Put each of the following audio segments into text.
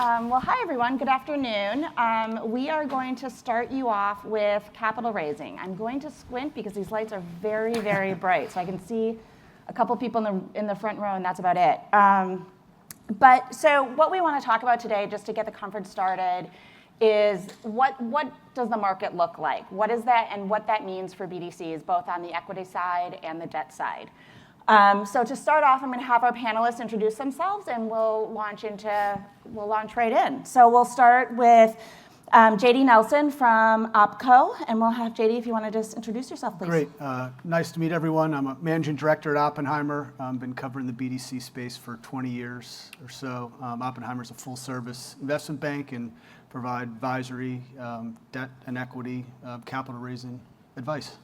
Well, hi everyone, good afternoon. We are going to start you off with capital raising. I'm going to squint because these lights are very, very bright, so I can see a couple people in the front row and that's about it. So what we want to talk about today, just to get the conference started, is what does the market look like? What is that and what that means for BDCs, both on the equity side and the debt side. So to start off, I'm going to have our panelists introduce themselves, and we'll launch right in. So we'll start with JD Nelson from OpCo, and we'll have JD, if you want to just introduce yourself, please. Great. Nice to meet everyone. I'm a managing director at Oppenheimer. I've been covering the BDC space for 20 years or so. Oppenheimer's a full-service investment bank and provide advisory, debt and equity, capital raising advice.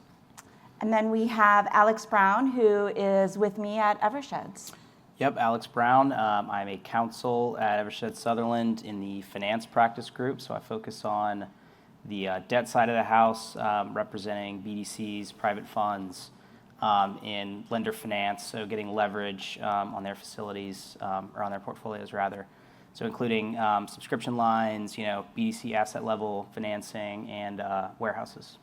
And then we have Alex Brown, who is with me at Eversheds. Yep, Alex Brown. I'm a counsel at Eversheds Sutherland in the finance practice group. So I focus on the debt side of the house, representing BDCs, private funds, in lender finance, so getting leverage on their facilities, or on their portfolios rather. So including subscription lines, BDC asset level financing, and warehouses.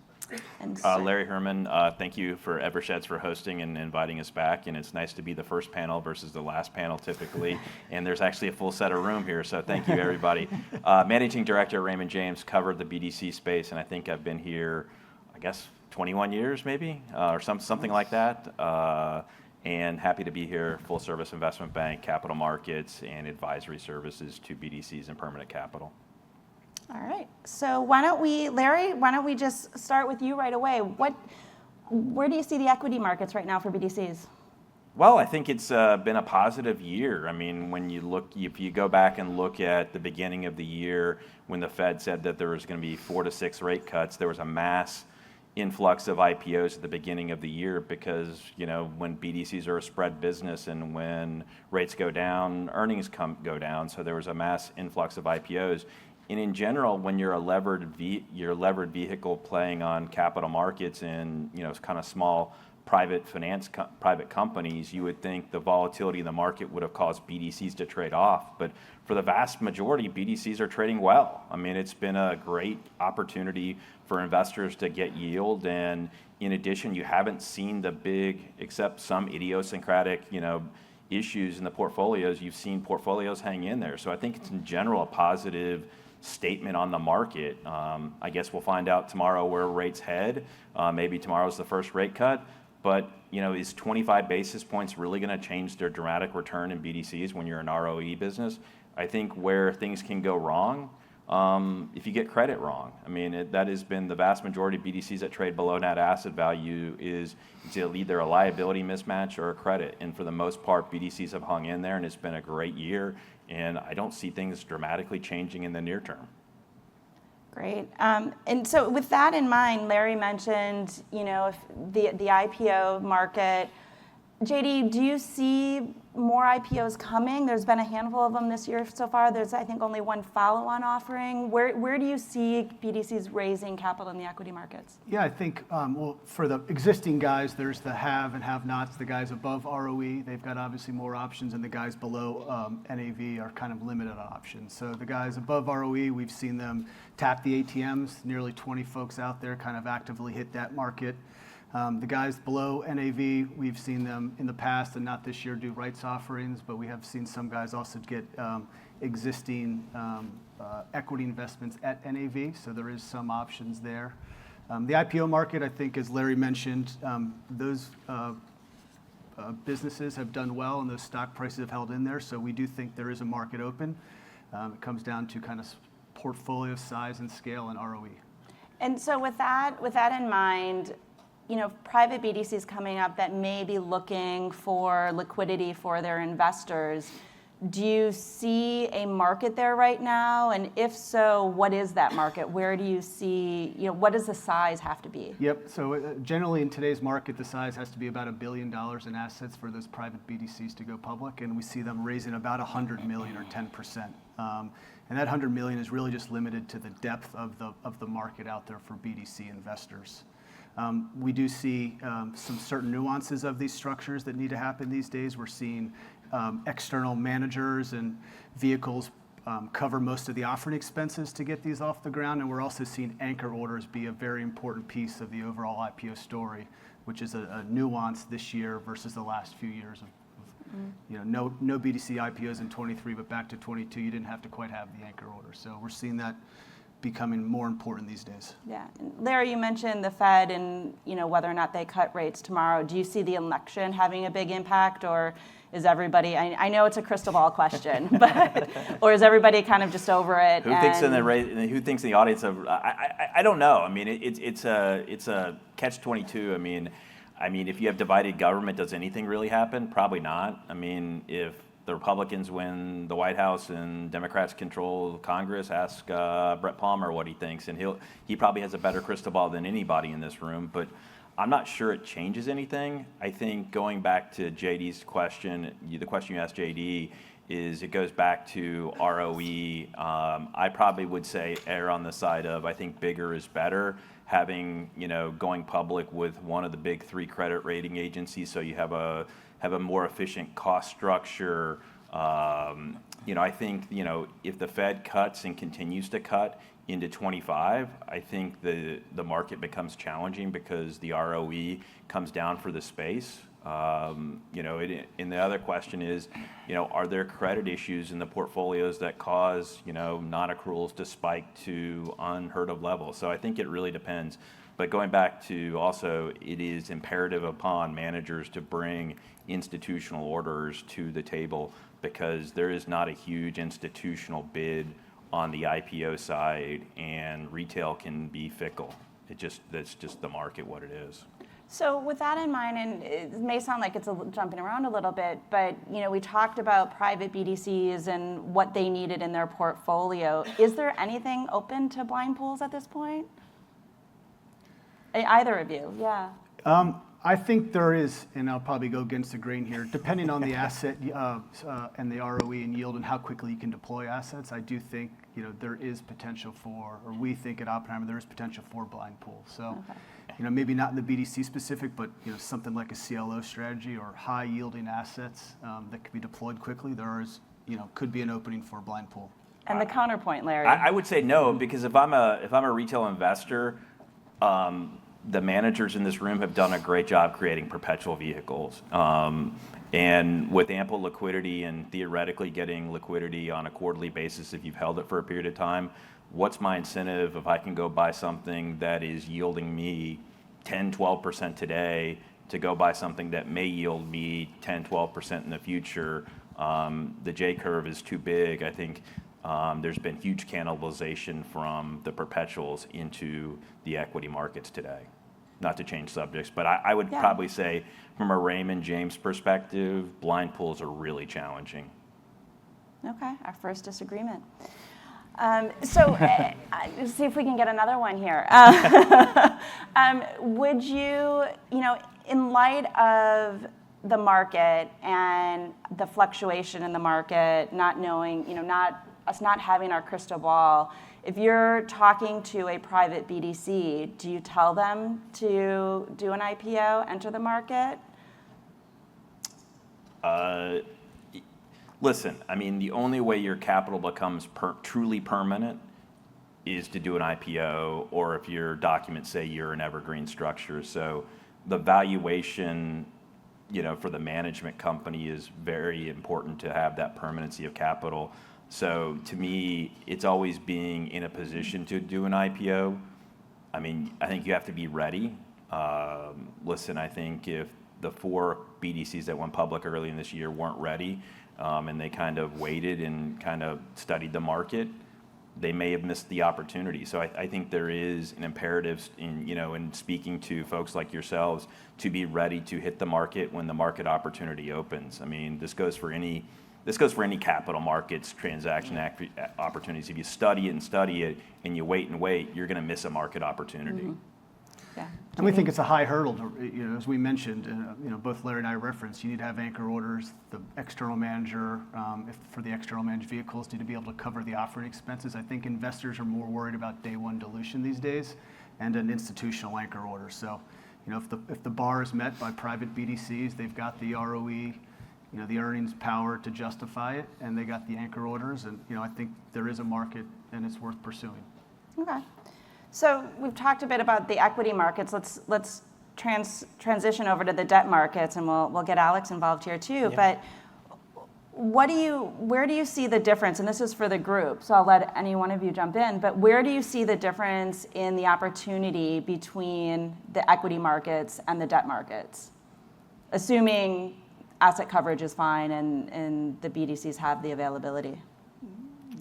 Larry Herman, thank you for Eversheds for hosting and inviting us back. And it's nice to be the first panel versus the last panel typically. And there's actually a full set of room here, so thank you everybody. Managing Director Raymond James, covered the BDC space, and I think I've been here, 21 years maybe, or something like that. And happy to be here, full service investment bank, capital markets, and advisory services to BDCs and permanent capital. All right, so Larry, why don't we just start with you right away? Where do you see the equity markets right now for BDCs? Well, I think it's been a positive year. I mean, if you go back and look at the beginning of the year when the Fed said that there was going to be 4 to 6 rate cuts, there was a mass influx of IPOs at the beginning of the year because, when BDCs are a spread business and when rates go down, earnings go down. So there was a mass influx of IPOs. And in general, when you're a levered vehicle playing on capital markets and kind of small private companies, you would think the volatility in the market would have caused BDCs to trade off. But for the vast majority, BDCs are trading well. I mean, it's been a great opportunity for investors to get yield. And in addition, you haven't seen the big, except some idiosyncratic, issues in the portfolios. You've seen portfolios hang in there. So I think it's in general a positive statement on the market. I guess we'll find out tomorrow where rates head. Maybe tomorrow's the first rate cut. But is 25 basis points really going to change their dramatic return in BDCs when you're an ROE business? I think where things can go wrong, if you get credit wrong. I mean, that has been the vast majority of BDCs that trade below net asset value is either a liability mismatch or a credit. And for the most part, BDCs have hung in there, and it's been a great year. And I don't see things dramatically changing in the near term. Great. And so with that in mind, Larry mentioned, if the IPO market. JD, do you see more IPOs coming? There's been a handful of them this year so far. There's, I think, only one follow-on offering. Where do you see BDCs raising capital in the equity markets? Yeah, I think, for the existing guys, there's the have and have-nots, the guys above ROE. They've got obviously more options, and the guys below NAV are kind of limited on options. So the guys above ROE, we've seen them tap the ATMs. Nearly 20 folks out there kind of actively hit that market. The guys below NAV, we've seen them in the past, and not this year, do rights offerings, but we have seen some guys also get existing equity investments at NAV, so there is some options there. The IPO market, I think, as Larry mentioned, those businesses have done well, and those stock prices have held in there, so we do think there is a market open. It comes down to kind of portfolio size and scale and ROE. And so with that in mind, private BDCs coming up that may be looking for liquidity for their investors, do you see a market there right now? And if so, what is that market? Where do you see, what does the size have to be? Yep, so generally in today's market, the size has to be about $1 billion in assets for those private BDCs to go public, and we see them raising about $100 million or 10%. And that $100 million is really just limited to the depth of the market out there for BDC investors. We do see some certain nuances of these structures that need to happen these days. We're seeing external managers and vehicles cover most of the offering expenses to get these off the ground. And we're also seeing anchor orders be a very important piece of the overall IPO story, which is a nuance this year versus the last few years of no BDC IPOs in 23, but back to 22, you didn't have to quite have the anchor order. So we're seeing that becoming more important these days. Yeah. And Larry, you mentioned the Fed and whether or not they cut rates tomorrow. Do you see the election having a big impact, or is everybody, I know it's a crystal ball question, but or is everybody kind of just over it? Who thinks in the audience of, I don't know. I mean, it's a catch-22. I mean, if you have divided government, does anything really happen? Probably not. I mean, if the Republicans win the White House and Democrats control Congress, ask Brett Palmer what he thinks, and he probably has a better crystal ball than anybody in this room. But I'm not sure it changes anything. I think going back to JD's question, the question you asked JD, is it goes back to ROE. I probably would say err on the side of I think bigger is better. Having going public with one of the big 3 credit rating agencies, so you have a more efficient cost structure. I think if the Fed cuts and continues to cut into 25, I think the market becomes challenging because the ROE comes down for the space. And the other question is, are there credit issues in the portfolios that cause, non-accruals to spike to unheard of levels? So I think it really depends. But going back to also, it is imperative upon managers to bring institutional orders to the table because there is not a huge institutional bid on the IPO side, and retail can be fickle. That's just the market, what it is. So with that in mind, and it may sound like it's jumping around a little bit, but we talked about private BDCs and what they needed in their portfolio. Is there anything open to blind pools at this point? Either of you, yeah. I think there is, and I'll probably go against the grain here, depending on the asset and the ROE and yield and how quickly you can deploy assets. I do think there is potential for, or we think at Oppenheimer there is potential for blind pool. So, maybe not in the BDC specific, but something like a CLO strategy or high yielding assets that could be deployed quickly. There is, could be an opening for a blind pool. And the counterpoint, Larry. I would say no, because if I'm a retail investor. The managers in this room have done a great job creating perpetual vehicles. And with ample liquidity and theoretically getting liquidity on a quarterly basis if you've held it for a period of time, what's my incentive if I can go buy something that is yielding me 10, 12% today to go buy something that may yield me 10, 12% in the future? The J curve is too big. I think there's been huge cannibalization from the perpetuals into the equity markets today. Not to change subjects, but I would probably say from a Raymond James perspective, blind pools are really challenging. Okay, our first disagreement. So let's see if we can get another one here. Would you, in light of the market and the fluctuation in the market, not knowing, us not having our crystal ball, if you're talking to a private BDC, do you tell them to do an IPO, enter the market? Listen, the only way your capital becomes truly permanent is to do an IPO, or if your documents say you're an evergreen structure. So the valuation, for the management company is very important to have that permanency of capital. So to me, it's always being in a position to do an IPO. I think you have to be ready. Listen, I think if the 4 BDCs that went public early in this year weren't ready, and they kind of waited and kind of studied the market, they may have missed the opportunity. So I think there is an imperative in speaking to folks like yourselves to be ready to hit the market when the market opportunity opens. This goes for any capital markets transaction opportunities. If you study it and you wait, you're going to miss a market opportunity. Mm-hmm. Yeah. And we think it's a high hurdle to, as we mentioned, both Larry and I referenced, you need to have anchor orders. The external manager, for the external managed vehicles, need to be able to cover the offering expenses. I think investors are more worried about day one dilution these days and an institutional anchor order. So, if the bar is met by private BDCs, they've got the ROE, the earnings power to justify it, and they got the anchor orders, and I think there is a market and it's worth pursuing. Okay. So we've talked a bit about the equity markets. Let's transition over to the debt markets, and we'll get Alex involved here too. Yeah. But where do you see the difference? And this is for the group, so I'll let any one of you jump in. But where do you see the difference in the opportunity between the equity markets and the debt markets, assuming asset coverage is fine and the BDCs have the availability?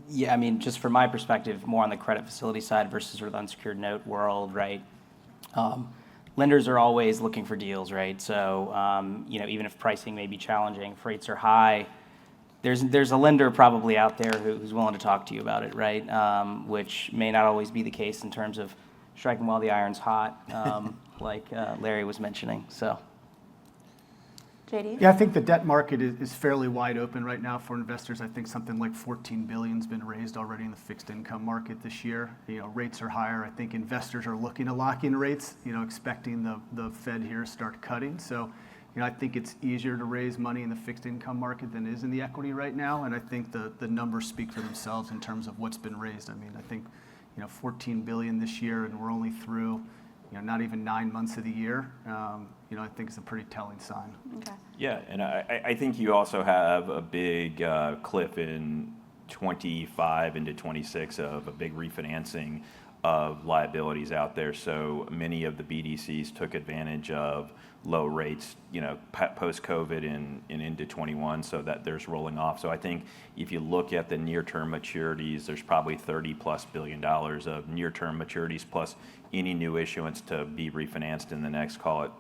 Yeah, I mean, just from my perspective, more on the credit facility side versus sort of the unsecured note world, right? Lenders are always looking for deals, right? So, even if pricing may be challenging, if rates are high, there's a lender probably out there who's willing to talk to you about it, right? Which may not always be the case in terms of striking while the iron's hot, like Larry was mentioning. So, JD? Yeah, I think the debt market is fairly wide open right now for investors. I think something like $14 billion has been raised already in the fixed income market this year. Rates are higher. I think investors are looking to lock in rates, expecting the Fed here to start cutting. So, I think it's easier to raise money in the fixed income market than it is in the equity right now. And I think the numbers speak for themselves in terms of what's been raised. I mean, I think, $14 billion this year, and we're only through, not even 9 months of the year. I think it's a pretty telling sign. Okay. Yeah, and I think you also have a big cliff in 25 into 26 of a big refinancing of liabilities out there. So many of the BDCs took advantage of low rates, post-COVID and into 21, so that there's rolling off. So I think if you look at the near-term maturities, there's probably $30+ billion of near-term maturities plus any new issuance to be refinanced in the next, call it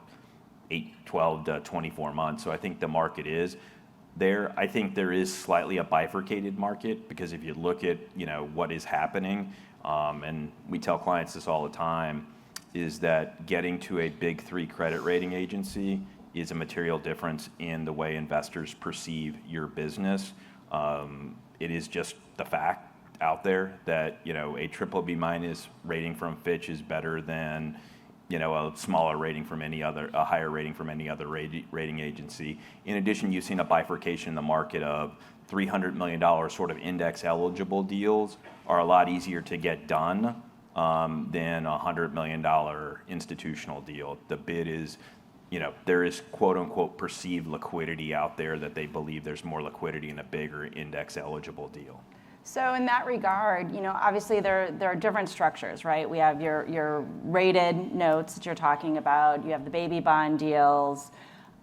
8, 12 to 24 months. So I think the market is there. I think there is slightly a bifurcated market, because if you look at, what is happening, and we tell clients this all the time, is that getting to a big 3 credit rating agency is a material difference in the way investors perceive your business. It is just the fact out there that, a BBB- rating from Fitch is better than, a smaller rating from a higher rating from any other rating agency. In addition, you've seen a bifurcation in the market of $300 million sort of index eligible deals are a lot easier to get done than a $100 million institutional deal. The bid is, there is quote unquote perceived liquidity out there, that they believe there's more liquidity in a bigger index eligible deal. So in that regard, obviously there are different structures, right? We have your rated notes that you're talking about. You have the baby bond deals.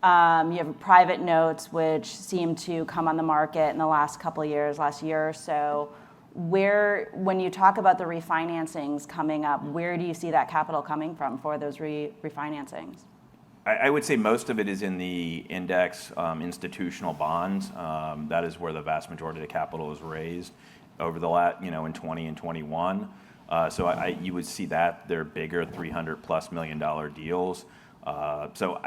You have private notes, which seem to come on the market in the last couple of years, last year or so. When you talk about the refinancings coming up, where do you see that capital coming from for those refinancings? I would say most of it is in the index institutional bonds. That is where the vast majority of the capital is raised over the last, in 20 and 21. So you would see that they're bigger, $300+ million deals. So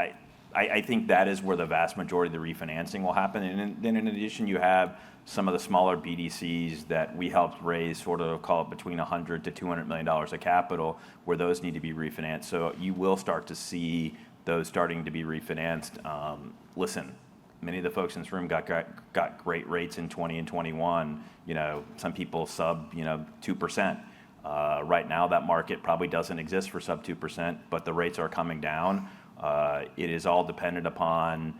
I think that is where the vast majority of the refinancing will happen. And then in addition, you have some of the smaller BDCs that we helped raise, sort of call it between $100 to $200 million of capital, where those need to be refinanced. So you will start to see those starting to be refinanced. Listen, many of the folks in this room got great rates in 20 and 21. Some people sub 2%. Right now, that market probably doesn't exist for sub 2%, but the rates are coming down. It is all dependent upon,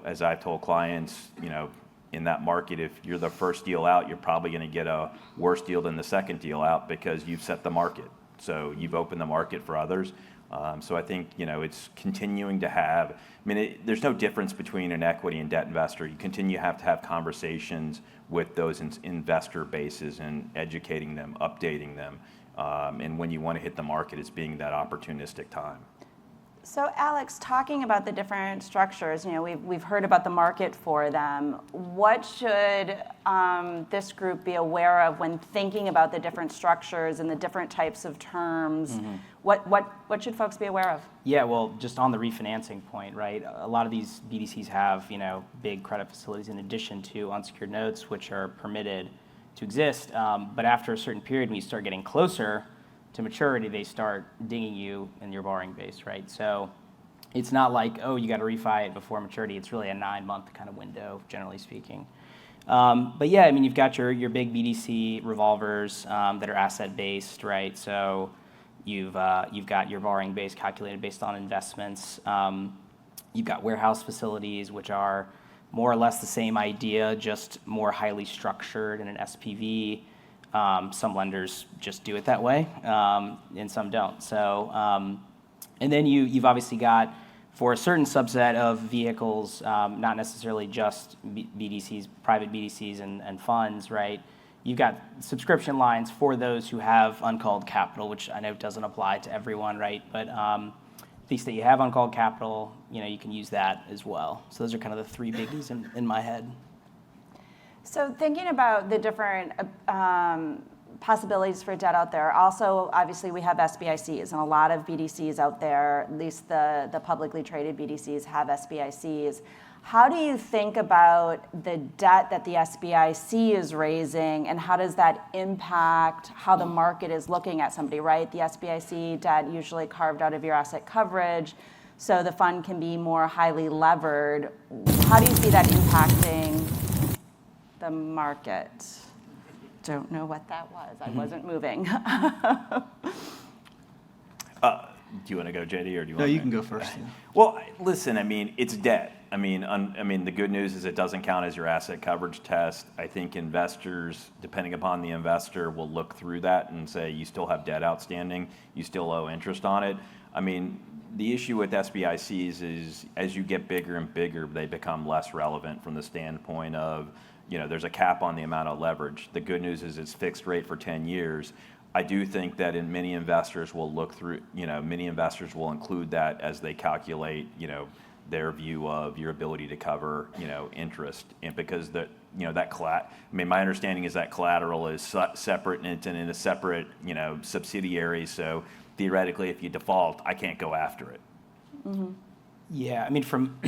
as I've told clients, in that market, if you're the first deal out, you're probably going to get a worse deal than the second deal out, because you've set the market. So you've opened the market for others. So I think, it's continuing to have, there's no difference between an equity and debt investor. You continue to have conversations with those investor bases and educating them, updating them. And when you want to hit the market, it's being that opportunistic time. So Alex, talking about the different structures, we've heard about the market for them. What should this group be aware of when thinking about the different structures and the different types of terms? Mm-hmm. What should folks be aware of? Yeah, well, just on the refinancing point, right? A lot of these BDCs have, big credit facilities in addition to unsecured notes, which are permitted to exist. But after a certain period, when you start getting closer to maturity, they start dinging you in your borrowing base, right? So it's not like, oh, you got to refi it before maturity. It's really a 9-month kind of window, generally speaking. But yeah, I mean, you've got your big BDC revolvers that are asset-based, right? So you've got your borrowing base calculated based on investments. You've got warehouse facilities, which are more or less the same idea, just more highly structured in an SPV. Some lenders just do it that way, and some don't. So, and then you've obviously got, for a certain subset of vehicles, not necessarily just BDCs, private BDCs and funds, right? You've got subscription lines for those who have uncalled capital, which I know doesn't apply to everyone, right? But at least that you have uncalled capital, you can use that as well. So those are kind of the 3 biggies in my head. So thinking about the different possibilities for debt out there, also obviously we have SBICs, and a lot of BDCs out there, at least the publicly traded BDCs have SBICs. How do you think about the debt that the SBIC is raising, and how does that impact how the market is looking at somebody, right? The SBIC debt usually carved out of your asset coverage, so the fund can be more highly levered. How do you see that impacting the market? Don't know what that was. I wasn't moving. Do you want to go, JD, or do you want No, me? you can go first. Yeah. Well, listen, I mean, it's debt. I mean, the good news is it doesn't count as your asset coverage test. I think investors, depending upon the investor, will look through that and say, you still have debt outstanding, you still owe interest on it. I mean, the issue with SBICs is as you get bigger and bigger, they become less relevant from the standpoint of, there's a cap on the amount of leverage. The good news is it's fixed rate for 10 years. I do think that many investors will look through, many investors will include that as they calculate, their view of your ability to cover, interest. And because my understanding is that collateral is separate and it's in a separate, subsidiary. So theoretically, if you default, I can't go after it. Mm-hmm. Yeah, I mean, from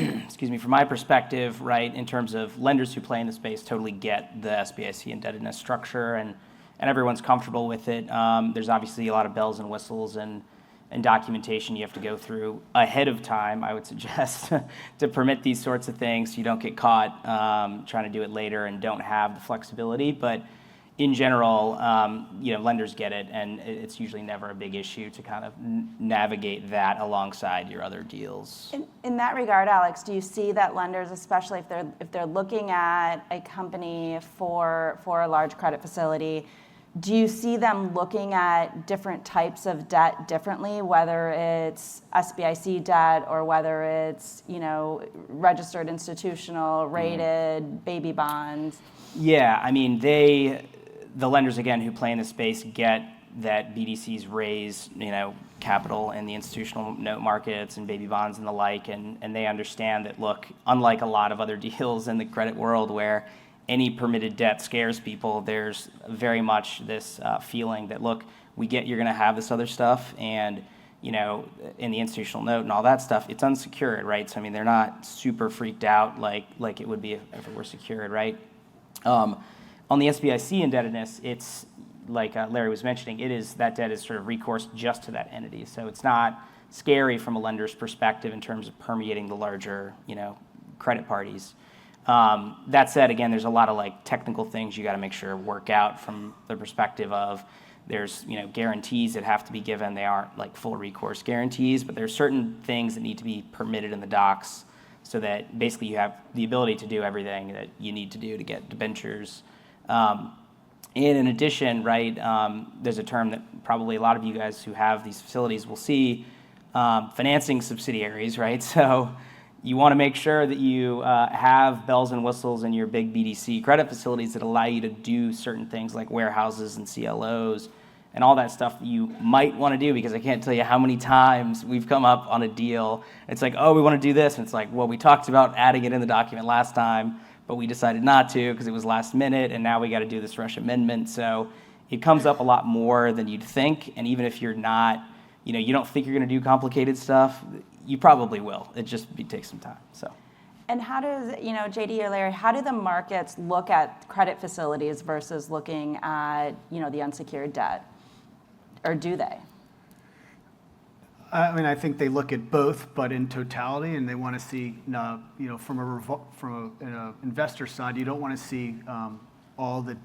my perspective, right, in terms of lenders who play in the space totally get the SBIC indebtedness structure, and everyone's comfortable with it. There's obviously a lot of bells and whistles and documentation you have to go through ahead of time, I would suggest, to permit these sorts of things so you don't get caught trying to do it later and don't have the flexibility. But in general, lenders get it, and it's usually never a big issue to kind of navigate that alongside your other deals. In that regard, Alex, do you see that lenders, especially if they're looking at a company for a large credit facility, do you see them looking at different types of debt differently, whether it's SBIC debt or whether it's registered institutional, rated, baby bonds? Yeah, I mean, the lenders, again, who play in the space get that BDCs raise, capital in the institutional note markets and baby bonds and the like, and they understand that, look, unlike a lot of other deals in the credit world where any permitted debt scares people, there's very much this feeling that, look, we get you're going to have this other stuff, and in the institutional note and all that stuff, it's unsecured, right? So I mean, they're not super freaked out like it would be if it were secured, right? On the SBIC indebtedness, it's like Larry was mentioning, that debt is sort of recourse just to that entity. So it's not scary from a lender's perspective in terms of permeating the larger, credit parties. That said, again, there's a lot of technical things you got to make sure work out from the perspective of there's guarantees that have to be given. They aren't full recourse guarantees, but there's certain things that need to be permitted in the docs so that basically you have the ability to do everything that you need to do to get debentures. And in addition, right, there's a term that probably a lot of you guys who have these facilities will see, financing subsidiaries, right? So you want to make sure that you have bells and whistles in your big BDC credit facilities that allow you to do certain things like warehouses and CLOs and all that stuff that you might want to do, because I can't tell you how many times we've come up on a deal. It's like, oh, we want to do this. And it's like, well, we talked about adding it in the document last time, but we decided not to because it was last minute, and now we got to do this rush amendment. So it comes up a lot more than you'd think. And even if you're not, you don't think you're going to do complicated stuff, you probably will. It takes some time. So. And how does, JD or Larry, how do the markets look at credit facilities versus looking at, the unsecured debt? Or do they? I mean, I think they look at both, but in totality, and they want to see, from an investor side, you don't want to see all the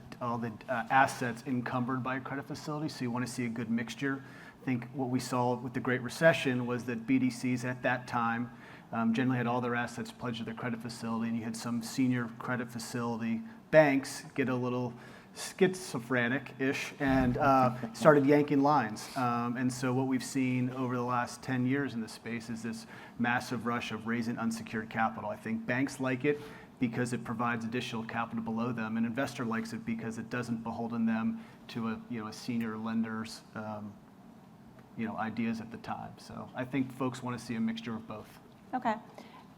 assets encumbered by a credit facility. So you want to see a good mixture. I think what we saw with the Great Recession was that BDCs at that time generally had all their assets pledged to their credit facility, and you had some senior credit facility banks get a little schizophrenic-ish and started yanking lines. And so what we've seen over the last 10 years in this space is this massive rush of raising unsecured capital. I think banks like it because it provides additional capital below them. An investor likes it because it doesn't beholden them to a senior lender's ideas at the time. So I think folks want to see a mixture of both. Okay.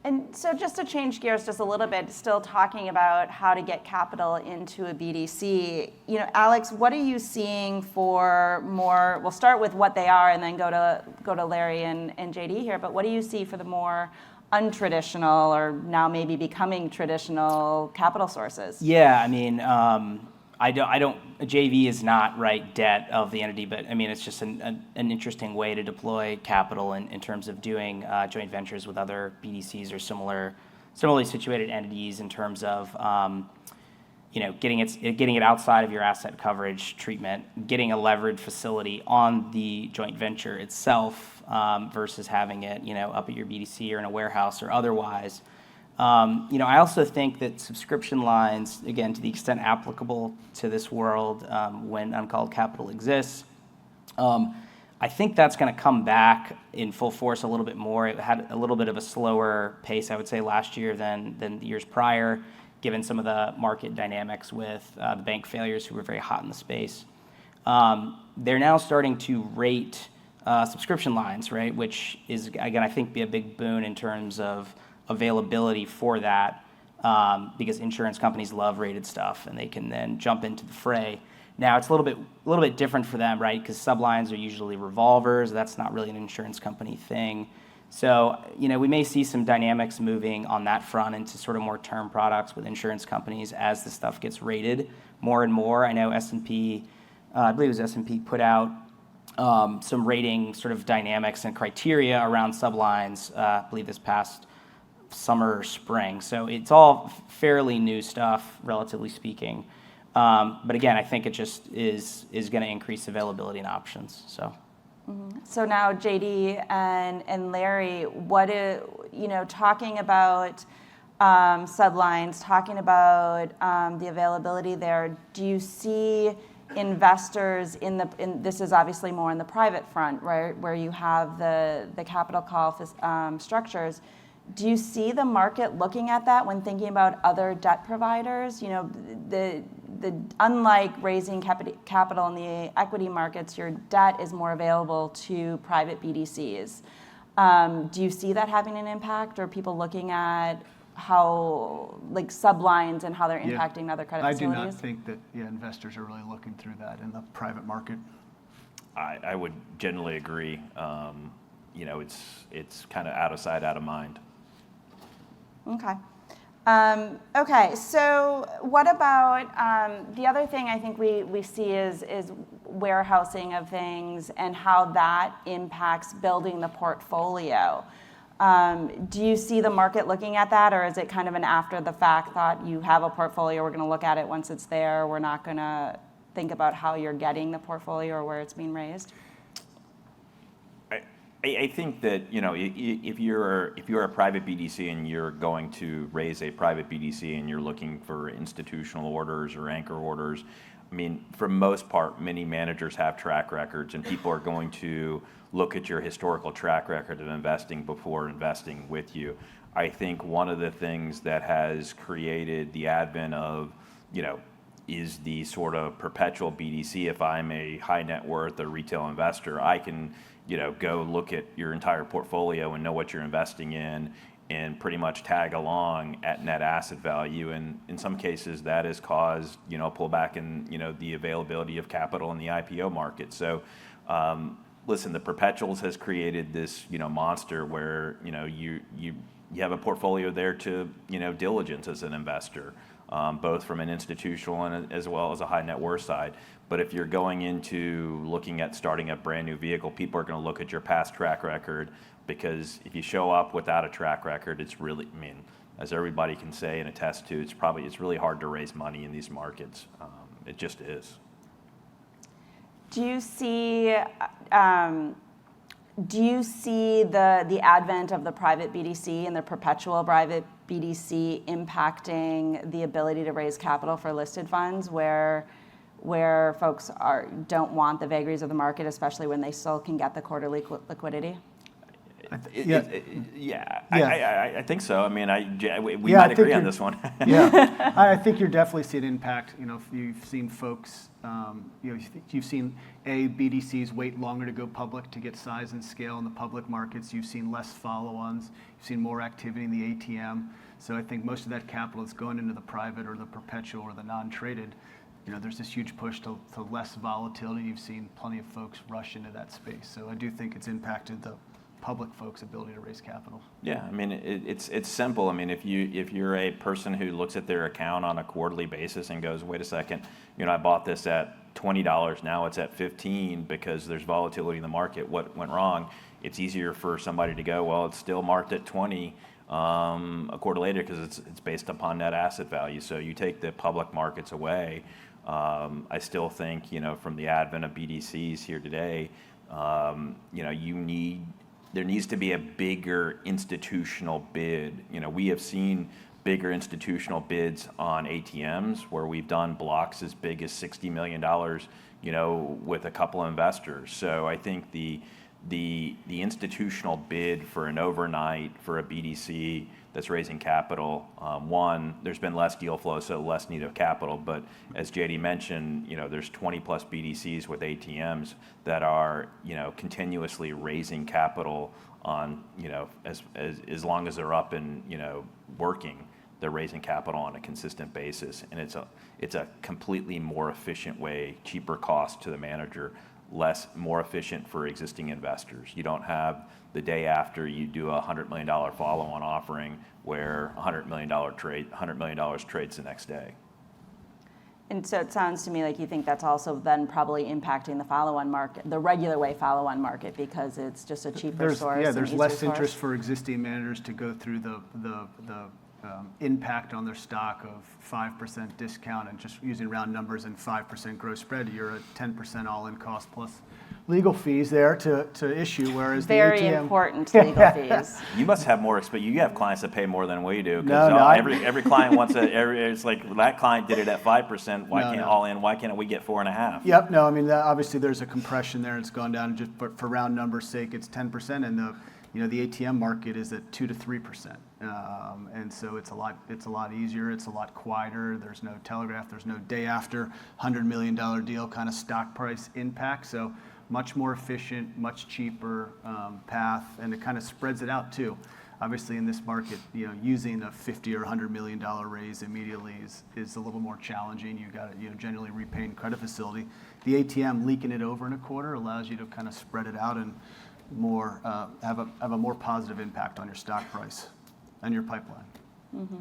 And so just to change gears just a little bit, still talking about how to get capital into a BDC, Alex, what are you seeing for more, we'll start with what they are and then go to Larry and JD here, but what do you see for the more untraditional or now maybe becoming traditional capital sources? Yeah, I mean, JV is not debt of the entity, but I mean, it's just an interesting way to deploy capital in terms of doing joint ventures with other BDCs or similarly situated entities in terms of, getting it outside of your asset coverage treatment, getting a levered facility on the joint venture itself versus having it, up at your BDC or in a warehouse or otherwise. I also think that subscription lines, again, to the extent applicable to this world when uncalled capital exists, I think that's going to come back in full force a little bit more. It had a little bit of a slower pace, I would say, last year than the years prior, given some of the market dynamics with the bank failures who were very hot in the space. They're now starting to rate subscription lines, right, which is, again, I think be a big boon in terms of availability for that because insurance companies love rated stuff and they can then jump into the fray. Now it's a little bit different for them, right? Because sublines are usually revolvers. That's not really an insurance company thing. So we may see some dynamics moving on that front into sort of more term products with insurance companies as the stuff gets rated more and more. I know S&P, I believe it was S&P, put out some rating sort of dynamics and criteria around sublines. I believe this past summer or spring. So it's all fairly new stuff, relatively speaking. But again, I think it just is going to increase availability and options. So. Mm-hmm. So now JD and Larry, talking about sublines, talking about the availability there, do you see investors this is obviously more in the private front, right, where you have the capital call structures. Do you see the market looking at that when thinking about other debt providers? Unlike raising capital in the equity markets, your debt is more available to private BDCs. Do you see that having an impact, or people looking at how sublines and how they're impacting other credit facilities? I do not think that investors are really looking through that in the private market. I would generally agree. It's kind of out of sight, out of mind. Okay. Okay, so what about the other thing I think we see is warehousing of things and how that impacts building the portfolio. Do you see the market looking at that, or is it kind of an after the fact thought, you have a portfolio, we're going to look at it once it's there, we're not going to think about how you're getting the portfolio or where it's being raised? I think that if you're a private BDC and you're going to raise a private BDC and you're looking for institutional orders or anchor orders, I mean, for most part, many managers have track records, and people are going to look at your historical track record of investing before investing with you. I think one of the things that has created the advent of is the sort of perpetual BDC. If I'm a high net worth or retail investor, I can go look at your entire portfolio and know what you're investing in and pretty much tag along at net asset value. And in some cases that has caused, pullback in, the availability of capital in the IPO market. So, listen, the perpetuals has created this, monster where, you have a portfolio there to, diligence as an investor, both from an institutional and as well as a high net worth side. But if you're going into looking at starting a brand new vehicle, people are going to look at your past track record, because if you show up without a track record, it's really, as everybody can say and attest to, it's really hard to raise money in these markets. It just is. Do you see the advent of the private BDC and the perpetual private BDC impacting the ability to raise capital for listed funds, where folks don't want the vagaries of the market, especially when they still can get the quarterly liquidity? I think so. We might agree on this one. Yeah, I think you're definitely seeing impact. If you've seen folks, you've seen BDCs wait longer to go public to get size and scale in the public markets. You've seen less follow-ons. You've seen more activity in the ATM. So I think most of that capital is going into the private or the perpetual or the non-traded. There's this huge push to less volatility. You've seen plenty of folks rush into that space. So I do think it's impacted the public folks' ability to raise capital. Yeah, it's simple. If you're a person who looks at their account on a quarterly basis and goes, wait a second, I bought this at $20, now it's at $15 because there's volatility in the market. What went wrong? It's easier for somebody to go, well, it's still marked at 20 a quarter later because it's based upon net asset value. So you take the public markets away. I still think, from the advent of BDCs here today, there needs to be a bigger institutional bid. We have seen bigger institutional bids on ATMs where we've done blocks as big as $60 million, with a couple of investors. So I think the institutional bid for an overnight for a BDC that's raising capital, one, there's been less deal flow, so less need of capital. But as JD mentioned, there's 20 plus BDCs with ATMs that are, continuously raising capital on, as long as they're up and, working, they're raising capital on a consistent basis. And it's a completely more efficient way, cheaper cost to the manager, more efficient for existing investors. You don't have the day after you do a $100 million follow-on offering where $100 million trades the next day. And so it sounds to me like you think that's also then probably impacting the follow-on market, the regular way follow-on market, because it's just a cheaper source. Yeah, there's less interest for existing managers to go through the impact on their stock of 5% discount, and just using round numbers and 5% gross spread, you're at 10% all-in cost plus legal fees there to issue, whereas very the ATM, important legal fees. You must have more experience. You have clients that pay more than we do. No, every client wants it's like that client did it at 5%. Why can't all in? Why can't we get 4.5%? Yep. No, obviously there's a compression there. It's gone down just for round numbers' sake. It's 10%, and the ATM market is at 2 to 3%, and so it's a lot easier. It's a lot quieter. There's no telegraph. There's no day after $100 million deal kind of stock price impact. So much more efficient, much cheaper path, and it kind of spreads it out too. Obviously, in this market, using a $50 or $100 million raise immediately is a little more challenging. You got to generally repaying credit facility. The ATM leaking it over in a quarter allows you to kind of spread it out and more have a more positive impact on your stock price and your pipeline. Mm-hmm.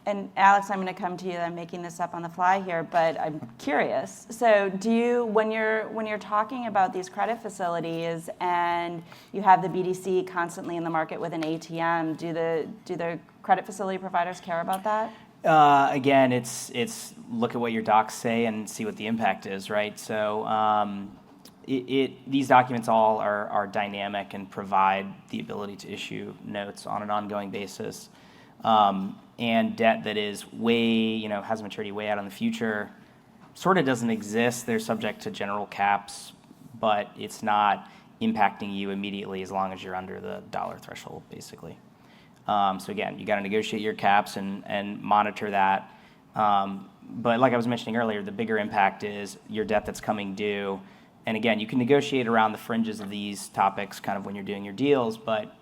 And Alex, I'm going to come to you. I'm making this up on the fly here, but I'm curious. So, do you, when you're talking about these credit facilities and you have the BDC constantly in the market with an ATM, do the credit facility providers care about that? Again, it's look at what your docs say and see what the impact is, right? So. These documents all are dynamic and provide the ability to issue notes on an ongoing basis. And debt that is has a maturity way out in the future sort of doesn't exist. They're subject to general caps, but it's not impacting you immediately as long as you're under the dollar threshold, basically. So again, you got to negotiate your caps and monitor that. But like I was mentioning earlier, the bigger impact is your debt that's coming due. And again, you can negotiate around the fringes of these topics kind of when you're doing your deals, but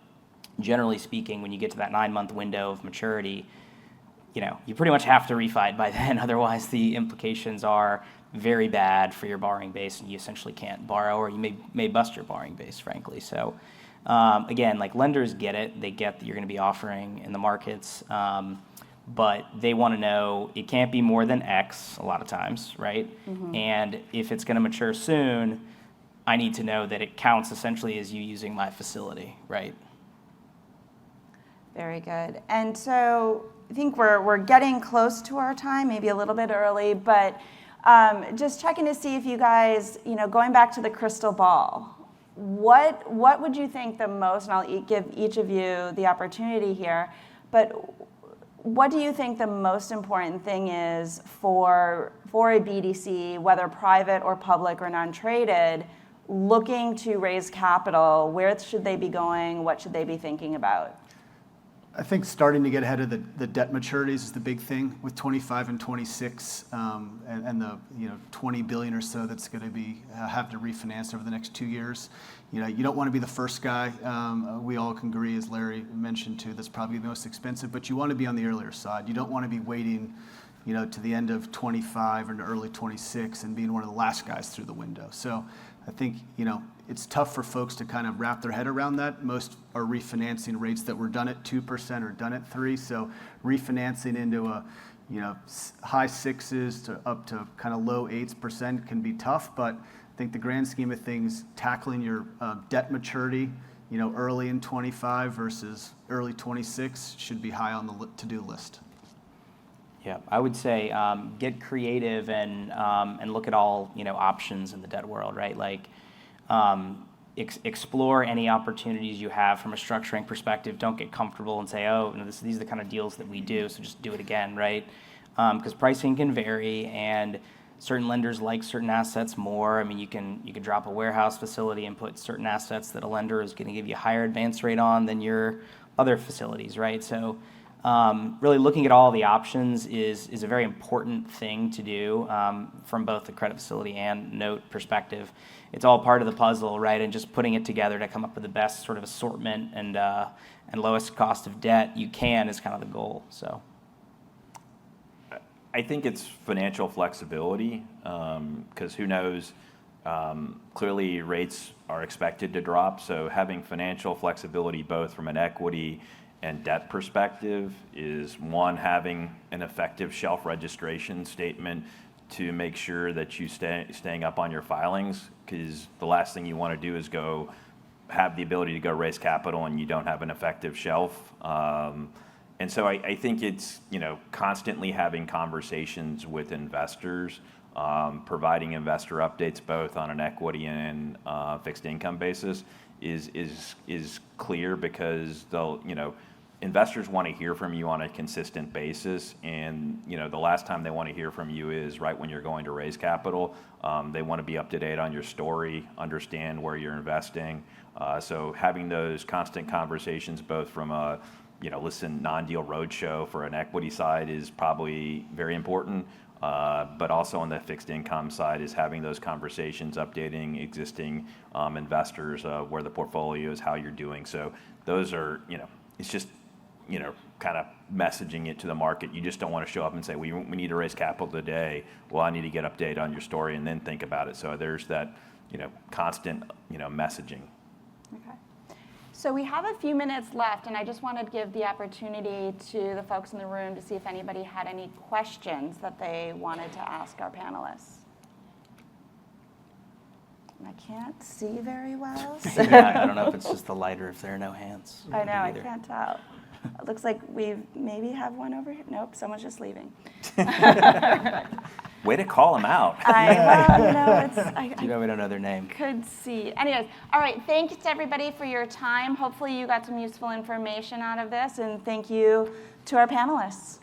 generally speaking, when you get to that 9-month window of maturity, you pretty much have to refi it by then. Otherwise, the implications are very bad for your borrowing base, and you essentially can't borrow, or you may bust your borrowing base, frankly. So Again, like lenders get it. They get that you're going to be offering in the markets, but they want to know it can't be more than X a lot of times, right? And if it's going to mature soon, I need to know that it counts essentially as you using my facility, right? Very good. And so I think we're getting close to our time, maybe a little bit early, but just checking to see if you guys, going back to the crystal ball, what would you think the most, and I'll give each of you the opportunity here, but what do you think the most important thing is for a BDC, whether private or public or non-traded, looking to raise capital? Where should they be going? What should they be thinking about? I think starting to get ahead of the debt maturities is the big thing with 25 and 26, and the 20 billion or so that's going to be have to refinance over the next 2 years. You don't want to be the first guy. We all can agree, as Larry mentioned too, that's probably the most expensive. But you want to be on the earlier side. You don't want to be waiting, to the end of 25 or to early 26 and being one of the last guys through the window. So I think it's tough for folks to kind of wrap their head around that. Most are refinancing rates that were done at 2% or done at 3%. So refinancing into a high 6s to up to kind of low 8% can be tough. But I think the grand scheme of things, tackling your debt maturity, early in 25 versus early 26 should be high on the to-do list. Yeah, I would say get creative and look at all options in the debt world, right? Like explore any opportunities you have from a structuring perspective. Don't get comfortable and say, oh, these are the kind of deals that we do, so just do it again, right? Because pricing can vary, and certain lenders like certain assets more. I mean, you can drop a warehouse facility and put certain assets that a lender is going to give you a higher advance rate on than your other facilities, right? So really looking at all the options is a very important thing to do from both the credit facility and note perspective. It's all part of the puzzle, right? And just putting it together to come up with the best sort of assortment and lowest cost of debt you can is kind of the goal. So I think it's financial flexibility, because who knows, clearly rates are expected to drop. So having financial flexibility both from an equity and debt perspective is one, having an effective shelf registration statement to make sure that you staying up on your filings, because the last thing you want to do is go have the ability to go raise capital and you don't have an effective shelf. And so I think it's constantly having conversations with investors, providing investor updates both on an equity and fixed income basis is clear, because they'll investors want to hear from you on a consistent basis, and the last time they want to hear from you is right when you're going to raise capital. They want to be up to date on your story, understand where you're investing. So having those constant conversations, both from a non-deal roadshow for an equity side is probably very important, but also on the fixed income side is having those conversations, updating existing investors where the portfolio is, how you're doing. So those are, it's just kind of messaging it to the market. You just don't want to show up and say, we need to raise capital today. Well, I need to get updated on your story and then think about it. So there's that, constant, messaging. Okay. So we have a few minutes left, and I just wanted to give the opportunity to the folks in the room to see if anybody had any questions that they wanted to ask our panelists. I can't see very well. So. Yeah, I don't know if it's just the light or if there are no hands. I know, I can't tell. It looks like we maybe have one over here. Nope, someone's just leaving. Way to call them out. We don't know their name. Could see. Anyways, all right, thanks to everybody for your time. Hopefully you got some useful information out of this, and thank you to our panelists.